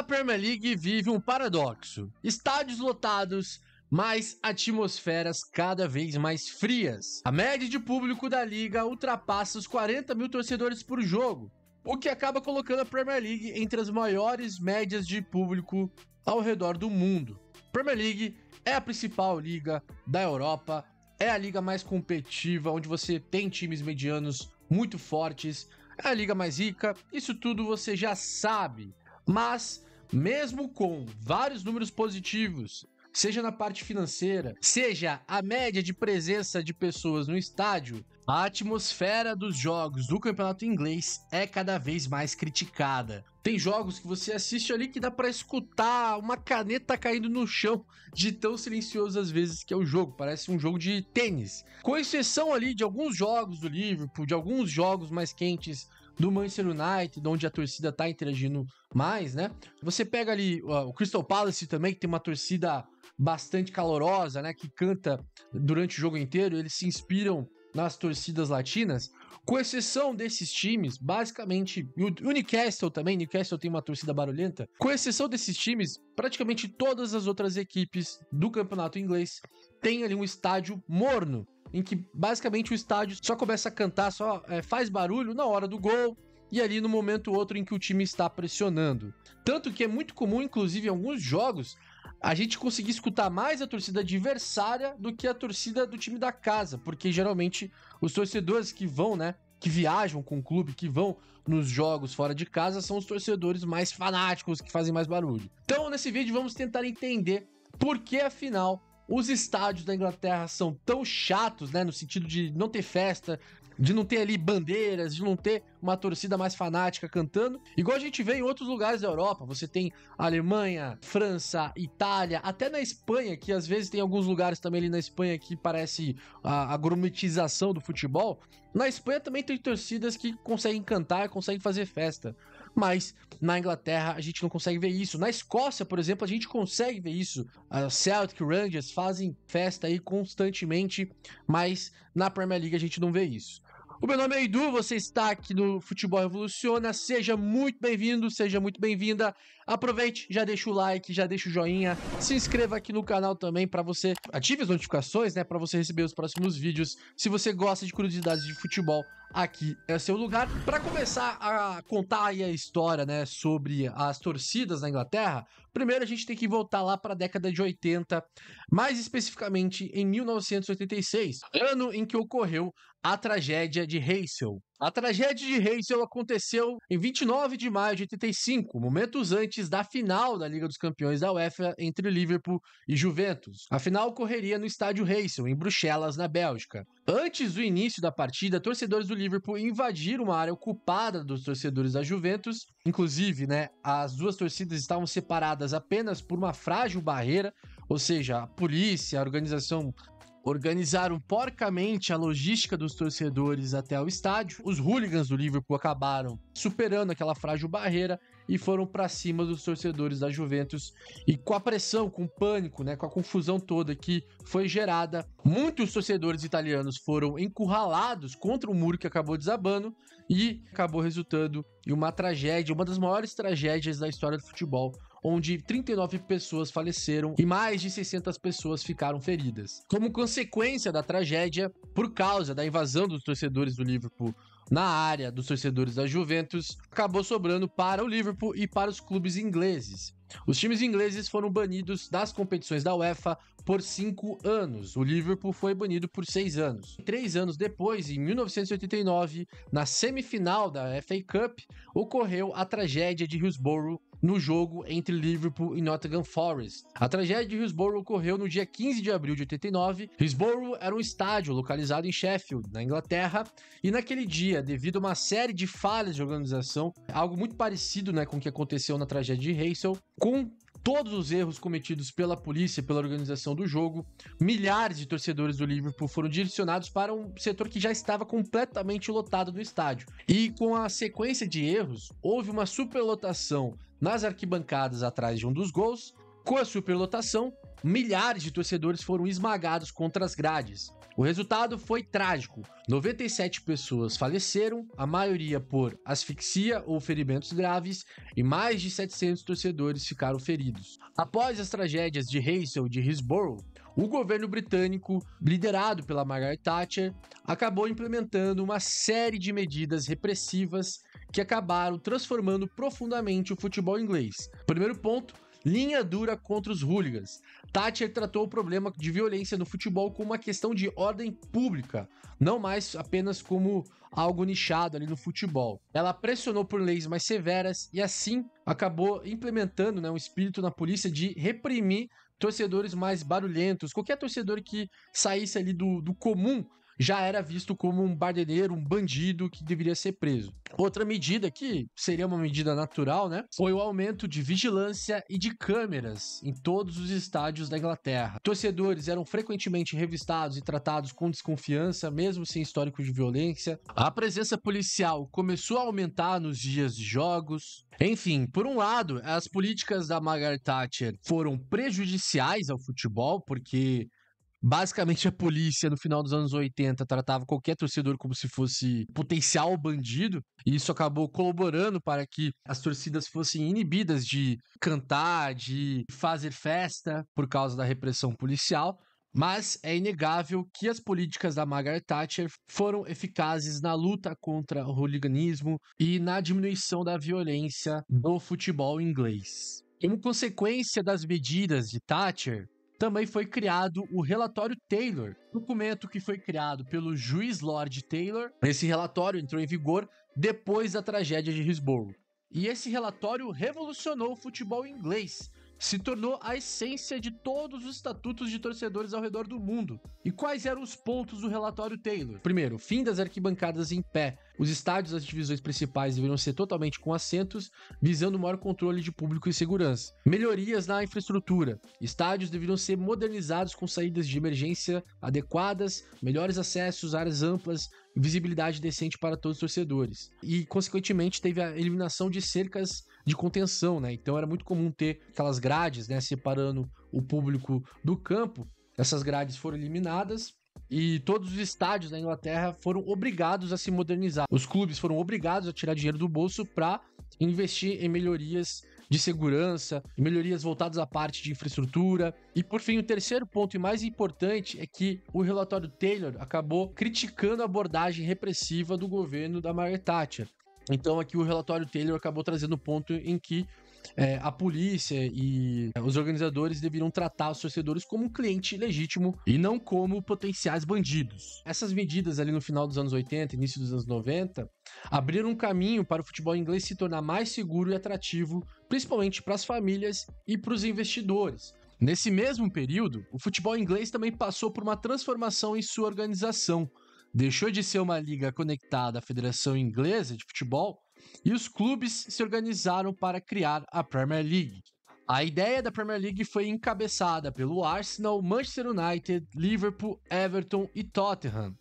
A Premier League vive um paradoxo: estádios lotados, mas atmosferas cada vez mais frias. A média de público da liga ultrapassa os 40 mil torcedores por jogo, o que acaba colocando a Premier League entre as maiores médias de público ao redor do mundo. Premier League é a principal liga da Europa, é a liga mais competitiva, onde você tem times medianos muito fortes, é a liga mais rica, isso tudo você já sabe. Mas, mesmo com vários números positivos, seja na parte financeira, seja a média de presença de pessoas no estádio, a atmosfera dos jogos do campeonato inglês é cada vez mais criticada. Tem jogos que você assiste ali que dá pra escutar uma caneta caindo no chão, de tão silencioso às vezes que é o jogo, parece um jogo de tênis. Com exceção ali de alguns jogos do Liverpool, de alguns jogos mais quentes do Manchester United, onde a torcida tá interagindo mais, né? Você pega ali o Crystal Palace também, que tem uma torcida bastante calorosa, né? Que canta durante o jogo inteiro, eles se inspiram nas torcidas latinas. Com exceção desses times, basicamente, o Newcastle também, Newcastle tem uma torcida barulhenta. Com exceção desses times, praticamente todas as outras equipes do campeonato inglês têm ali um estádio morno, em que basicamente o estádio só começa a cantar, só faz barulho na hora do gol e ali no momento ou outro em que o time está pressionando. Tanto que é muito comum, inclusive em alguns jogos, a gente conseguir escutar mais a torcida adversária do que a torcida do time da casa, porque geralmente os torcedores que vão, né, que viajam com o clube, que vão nos jogos fora de casa, são os torcedores mais fanáticos, que fazem mais barulho. Então, nesse vídeo, vamos tentar entender por que, afinal, os estádios da Inglaterra são tão chatos, né, no sentido de não ter festa, de não ter ali bandeiras, de não ter uma torcida mais fanática cantando, igual a gente vê em outros lugares da Europa. Você tem Alemanha, França, Itália, até na Espanha, que às vezes tem alguns lugares também ali na Espanha que parece a gourmetização do futebol. Na Espanha também tem torcidas que conseguem cantar, conseguem fazer festa. Mas na Inglaterra a gente não consegue ver isso. Na Escócia, por exemplo, a gente consegue ver isso. A Celtic Rangers fazem festa aí constantemente, mas na Premier League a gente não vê isso. O meu nome é Edu, você está aqui no Futebol Revoluciona, seja muito bem-vindo, seja muito bem-vinda. Aproveite, já deixa o like, já deixa o joinha, se inscreva aqui no canal também para você, ative as notificações, né, para você receber os próximos vídeos. Se você gosta de curiosidades de futebol, aqui é o seu lugar. Para começar a contar aí a história, né, sobre as torcidas na Inglaterra, primeiro a gente tem que voltar lá para a década de 80, mais especificamente em 1986, ano em que ocorreu a tragédia de Heysel. A tragédia de Heysel aconteceu em 29 de maio de 85, momentos antes da final da Liga dos Campeões da UEFA entre Liverpool e Juventus. A final ocorreria no estádio Heysel, em Bruxelas, na Bélgica. Antes do início da partida, torcedores do Liverpool invadiram uma área ocupada dos torcedores da Juventus. Inclusive, né, as duas torcidas estavam separadas apenas por uma frágil barreira, ou seja, a polícia, a organização organizaram porcamente a logística dos torcedores até o estádio. Os hooligans do Liverpool acabaram superando aquela frágil barreira e foram para cima dos torcedores da Juventus. E com a pressão, com o pânico, né, com a confusão toda que foi gerada, muitos torcedores italianos foram encurralados contra o muro que acabou desabando e acabou resultando em uma tragédia, uma das maiores tragédias da história do futebol, onde 39 pessoas faleceram e mais de 600 pessoas ficaram feridas. Como consequência da tragédia, por causa da invasão dos torcedores do Liverpool na área dos torcedores da Juventus, acabou sobrando para o Liverpool e para os clubes ingleses. Os times ingleses foram banidos das competições da UEFA por 5 anos. O Liverpool foi banido por 6 anos. 3 anos depois, em 1989, na semifinal da FA Cup, ocorreu a tragédia de Hillsborough no jogo entre Liverpool e Nottingham Forest. A tragédia de Hillsborough ocorreu no dia 15 de abril de 89. Hillsborough era um estádio localizado em Sheffield, na Inglaterra, e naquele dia, devido a uma série de falhas de organização, algo muito parecido, né, com o que aconteceu na tragédia de Heysel, com todos os erros cometidos pela polícia e pela organização do jogo, milhares de torcedores do Liverpool foram direcionados para um setor que já estava completamente lotado do estádio. E com a sequência de erros, houve uma superlotação nas arquibancadas atrás de um dos gols. Com a superlotação, milhares de torcedores foram esmagados contra as grades. O resultado foi trágico. 97 pessoas faleceram, a maioria por asfixia ou ferimentos graves, e mais de 700 torcedores ficaram feridos. Após as tragédias de Heysel e de Hillsborough, o governo britânico, liderado pela Margaret Thatcher, acabou implementando uma série de medidas repressivas que acabaram transformando profundamente o futebol inglês. Primeiro ponto, linha dura contra os hooligans. Thatcher tratou o problema de violência no futebol como uma questão de ordem pública, não mais apenas como algo nichado ali no futebol. Ela pressionou por leis mais severas e assim acabou implementando, um espírito na polícia de reprimir torcedores mais barulhentos. Qualquer torcedor que saísse ali do comum já era visto como um bardeneiro, um bandido que deveria ser preso. Outra medida, que seria uma medida natural, foi o aumento de vigilância e de câmeras em todos os estádios da Inglaterra. Torcedores eram frequentemente revistados e tratados com desconfiança, mesmo sem histórico de violência. A presença policial começou a aumentar nos dias de jogos. Enfim, por um lado, as políticas da Margaret Thatcher foram prejudiciais ao futebol, porque basicamente, a polícia, no final dos anos 80, tratava qualquer torcedor como se fosse potencial bandido, e isso acabou colaborando para que as torcidas fossem inibidas de cantar, de fazer festa por causa da repressão policial. Mas é inegável que as políticas da Margaret Thatcher foram eficazes na luta contra o hooliganismo e na diminuição da violência do futebol inglês. Como consequência das medidas de Thatcher, também foi criado o Relatório Taylor, documento que foi criado pelo juiz Lord Taylor. Esse relatório entrou em vigor depois da tragédia de Hillsborough. E esse relatório revolucionou o futebol inglês, se tornou a essência de todos os estatutos de torcedores ao redor do mundo. E quais eram os pontos do relatório Taylor? Primeiro, fim das arquibancadas em pé. Os estádios das divisões principais deveriam ser totalmente com assentos, visando maior controle de público e segurança. Melhorias na infraestrutura. Estádios deveriam ser modernizados com saídas de emergência adequadas, melhores acessos, áreas amplas, visibilidade decente para todos os torcedores. E, consequentemente, teve a eliminação de cercas de contenção, Então era muito comum ter aquelas grades, separando o público do campo. Essas grades foram eliminadas e todos os estádios da Inglaterra foram obrigados a se modernizar. Os clubes foram obrigados a tirar dinheiro do bolso para investir em melhorias de segurança, em melhorias voltadas à parte de infraestrutura. E, por fim, o terceiro ponto e mais importante é que o relatório Taylor acabou criticando a abordagem repressiva do governo da Margaret Thatcher. Então, aqui o relatório Taylor acabou trazendo o ponto em que a polícia e os organizadores deveriam tratar os torcedores como um cliente legítimo e não como potenciais bandidos. Essas medidas ali no final dos anos 80, início dos anos 90, abriram um caminho para o futebol inglês se tornar mais seguro e atrativo, principalmente para as famílias e para os investidores. Nesse mesmo período, o futebol inglês também passou por uma transformação em sua organização. Deixou de ser uma liga conectada à Federação Inglesa de Futebol e os clubes se organizaram para criar a Premier League. A ideia da Premier League foi encabeçada pelo Arsenal, Manchester United, Liverpool, Everton e Tottenham.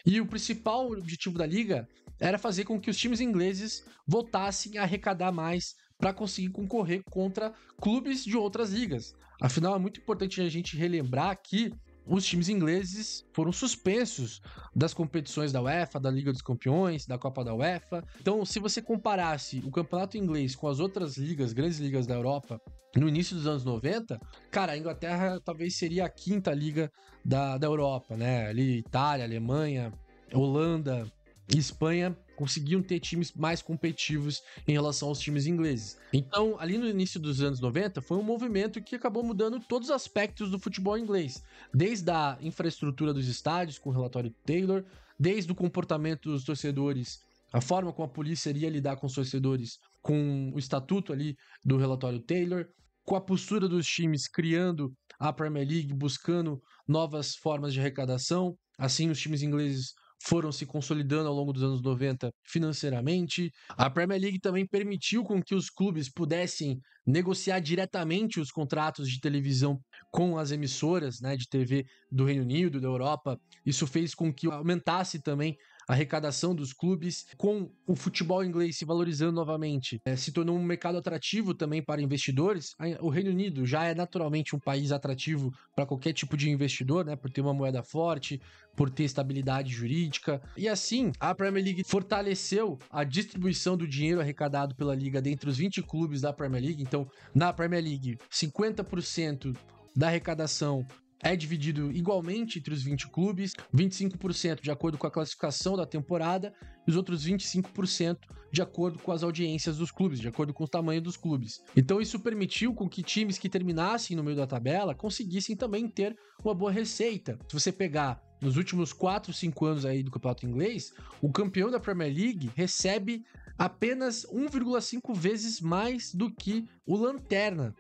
E o principal objetivo da liga era fazer com que os times ingleses voltassem a arrecadar mais para conseguir concorrer contra clubes de outras ligas. Afinal, é muito importante a gente relembrar que os times ingleses foram suspensos das competições da UEFA, da Liga dos Campeões, da Copa da UEFA. Então, se você comparasse o campeonato inglês com as outras ligas, grandes ligas da Europa, no início dos anos 90, cara, a Inglaterra talvez seria a quinta liga da Europa, Ali, Itália, Alemanha, Holanda e Espanha conseguiam ter times mais competitivos em relação aos times ingleses. Então, ali no início dos anos 90, foi um movimento que acabou mudando todos os aspectos do futebol inglês, desde a infraestrutura dos estádios, com o relatório Taylor, desde o comportamento dos torcedores, a forma como a polícia iria lidar com os torcedores, com o estatuto ali do relatório Taylor, com a postura dos times criando a Premier League, buscando novas formas de arrecadação. Assim, os times ingleses foram se consolidando ao longo dos anos 90 financeiramente. A Premier League também permitiu com que os clubes pudessem negociar diretamente os contratos de televisão com as emissoras, de TV do Reino Unido, da Europa. Isso fez com que aumentasse também a arrecadação dos clubes, com o futebol inglês se valorizando novamente, se tornou um mercado atrativo também para investidores. O Reino Unido já é naturalmente um país atrativo para qualquer tipo de investidor, né, por ter uma moeda forte, por ter estabilidade jurídica. E assim, a Premier League fortaleceu a distribuição do dinheiro arrecadado pela liga dentre os 20 clubes da Premier League. Então, na Premier League, 50% da arrecadação é dividido igualmente entre os 20 clubes, 25% de acordo com a classificação da temporada e os outros 25% de acordo com as audiências dos clubes, de acordo com o tamanho dos clubes. Então isso permitiu com que times que terminassem no meio da tabela conseguissem também ter uma boa receita. Se você pegar nos últimos 4, 5 anos aí do campeonato inglês, o campeão da Premier League recebe apenas 1,5 vezes mais do que o lanterna.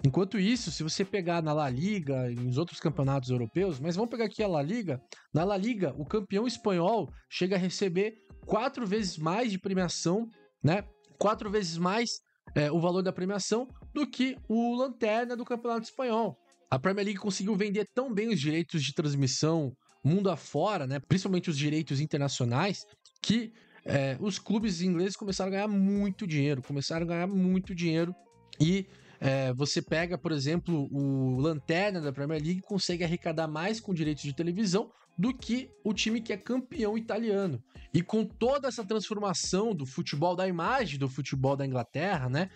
Enquanto isso, se você pegar na La Liga e nos outros campeonatos europeus, mas vamos pegar aqui a La Liga, na La Liga o campeão espanhol chega a receber 4 vezes mais de premiação, né? 4 vezes mais o valor da premiação do que o lanterna do campeonato espanhol. A Premier League conseguiu vender tão bem os direitos de transmissão mundo afora, né? Principalmente os direitos internacionais, que os clubes ingleses começaram a ganhar muito dinheiro, e você pega, por exemplo, o lanterna da Premier League consegue arrecadar mais com direitos de televisão do que o time que é campeão italiano. E com toda essa transformação do futebol, da imagem do futebol da Inglaterra, né?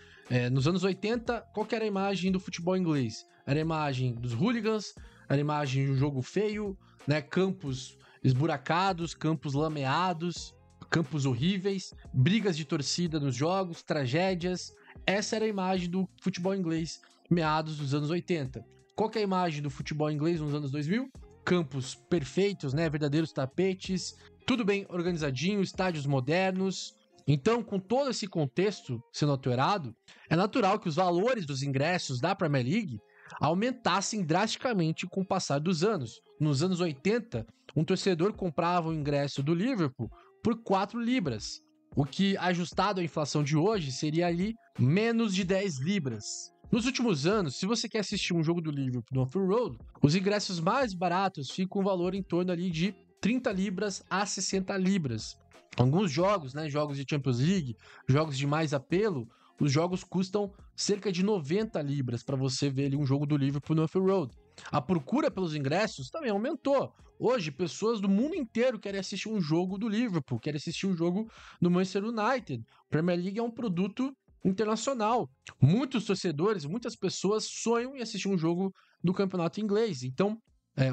Nos anos 80, qual que era a imagem do futebol inglês? Era a imagem dos hooligans, era a imagem de um jogo feio, né? Campos esburacados, campos lameados, campos horríveis, brigas de torcida nos jogos, tragédias. Essa era a imagem do futebol inglês meados dos anos 80. Qual que é a imagem do futebol inglês nos anos 2000? Campos perfeitos, né? Verdadeiros tapetes, tudo bem organizadinho, estádios modernos. Então, com todo esse contexto sendo alterado, é natural que os valores dos ingressos da Premier League aumentassem drasticamente com o passar dos anos. Nos anos 80, um torcedor comprava o ingresso do Liverpool por 4 libras, o que, ajustado à inflação de hoje, seria ali menos de 10 libras. Nos últimos anos, se você quer assistir um jogo do Liverpool no Anfield Road, os ingressos mais baratos ficam um valor em torno ali de 30 libras a 60 libras. Alguns jogos, né, jogos de Champions League, jogos de mais apelo, os jogos custam cerca de 90 libras para você ver ali um jogo do Liverpool no Anfield Road. A procura pelos ingressos também aumentou. Hoje, pessoas do mundo inteiro querem assistir um jogo do Liverpool, querem assistir um jogo do Manchester United. Premier League é um produto internacional. Muitos torcedores, muitas pessoas sonham em assistir um jogo do campeonato inglês. Então,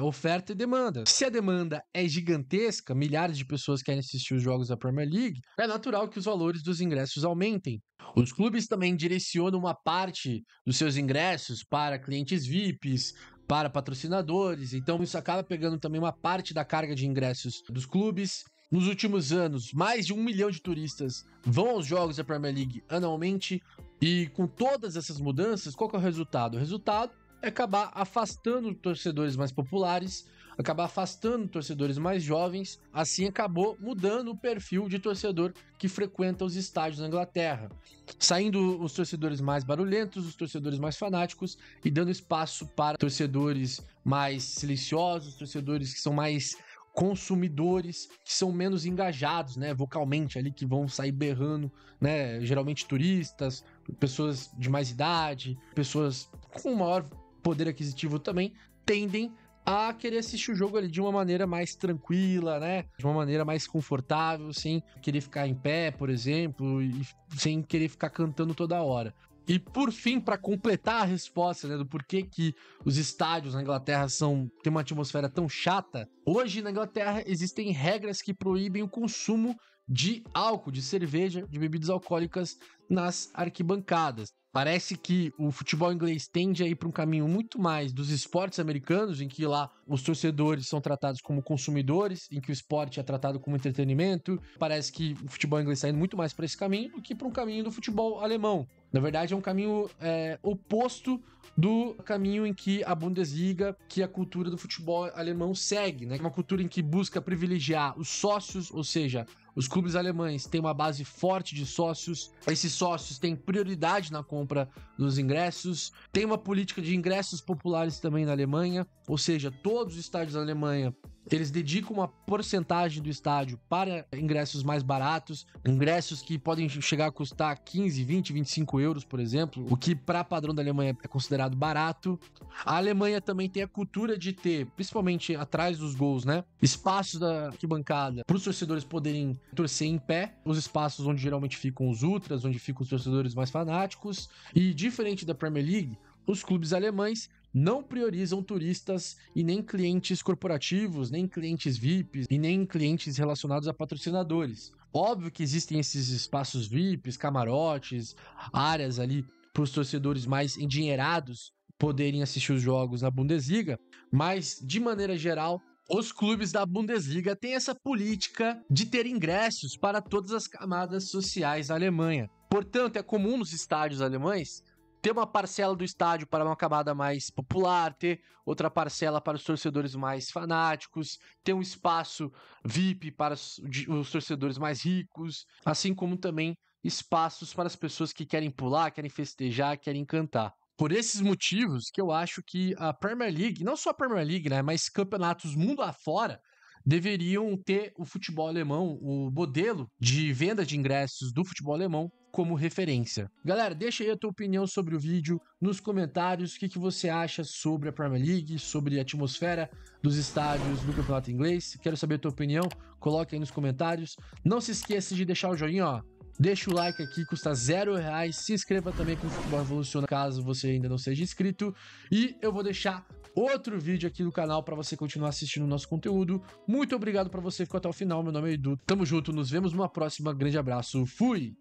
oferta e demanda. Se a demanda é gigantesca, milhares de pessoas querem assistir os jogos da Premier League, é natural que os valores dos ingressos aumentem. Os clubes também direcionam uma parte dos seus ingressos para clientes VIPs, para patrocinadores, então isso acaba pegando também uma parte da carga de ingressos dos clubes. Nos últimos anos, mais de 1 milhão de turistas vão aos jogos da Premier League anualmente, e com todas essas mudanças, qual que é o resultado? O resultado é acabar afastando torcedores mais populares, acabar afastando torcedores mais jovens, assim acabou mudando o perfil de torcedor que frequenta os estádios na Inglaterra, saindo os torcedores mais barulhentos, os torcedores mais fanáticos e dando espaço para torcedores mais silenciosos, torcedores que são mais consumidores, que são menos engajados, né, vocalmente ali, que vão sair berrando, né, geralmente turistas, pessoas de mais idade, pessoas com maior poder aquisitivo também, tendem a querer assistir o jogo ali de uma maneira mais tranquila, né? De uma maneira mais confortável, sem querer ficar em pé, por exemplo, e sem querer ficar cantando toda hora. E por fim, para completar a resposta, né, do porquê que os estádios na Inglaterra têm uma atmosfera tão chata, hoje na Inglaterra existem regras que proíbem o consumo de álcool, de cerveja, de bebidas alcoólicas nas arquibancadas. Parece que o futebol inglês tende a ir para um caminho muito mais dos esportes americanos, em que lá os torcedores são tratados como consumidores, em que o esporte é tratado como entretenimento. Parece que o futebol inglês está indo muito mais para esse caminho do que para um caminho do futebol alemão. Na verdade, é um caminho oposto do caminho em que a Bundesliga, que a cultura do futebol alemão segue, né? Uma cultura em que busca privilegiar os sócios, ou seja, os clubes alemães têm uma base forte de sócios, esses sócios têm prioridade na compra dos ingressos, tem uma política de ingressos populares também na Alemanha, ou seja, todos os estádios da Alemanha Eles dedicam uma porcentagem do estádio para ingressos mais baratos, ingressos que podem chegar a custar 15, 20, 25 euros, por exemplo, o que para padrão da Alemanha é considerado barato. A Alemanha também tem a cultura de ter, principalmente atrás dos gols, né, espaços da arquibancada para os torcedores poderem torcer em pé, os espaços onde geralmente ficam os ultras, onde ficam os torcedores mais fanáticos. E diferente da Premier League, os clubes alemães não priorizam turistas e nem clientes corporativos, nem clientes VIPs e nem clientes relacionados a patrocinadores. Óbvio que existem esses espaços VIPs, camarotes, áreas ali para os torcedores mais endinheirados poderem assistir os jogos na Bundesliga, mas de maneira geral, os clubes da Bundesliga têm essa política de ter ingressos para todas as camadas sociais da Alemanha. Portanto, é comum nos estádios alemães ter uma parcela do estádio para uma camada mais popular, ter outra parcela para os torcedores mais fanáticos, ter um espaço VIP para os torcedores mais ricos, assim como também espaços para as pessoas que querem pular, querem festejar, querem cantar. Por esses motivos que eu acho que a Premier League, não só a Premier League, né, mas campeonatos mundo afora, deveriam ter o futebol alemão, o modelo de venda de ingressos do futebol alemão como referência. Galera, deixa aí a tua opinião sobre o vídeo nos comentários. O que você acha sobre a Premier League, sobre a atmosfera dos estádios do campeonato inglês? Quero saber a tua opinião, coloque aí nos comentários. Não se esqueça de deixar o joinha, ó. Deixa o like aqui, custa R$0. Se inscreva também com o Futebol Revoluciona, caso você ainda não seja inscrito. E eu vou deixar outro vídeo aqui no canal para você continuar assistindo o nosso conteúdo. Muito obrigado para você que ficou até o final. Meu nome é Edu. Tamo junto, nos vemos numa próxima. Grande abraço. Fui!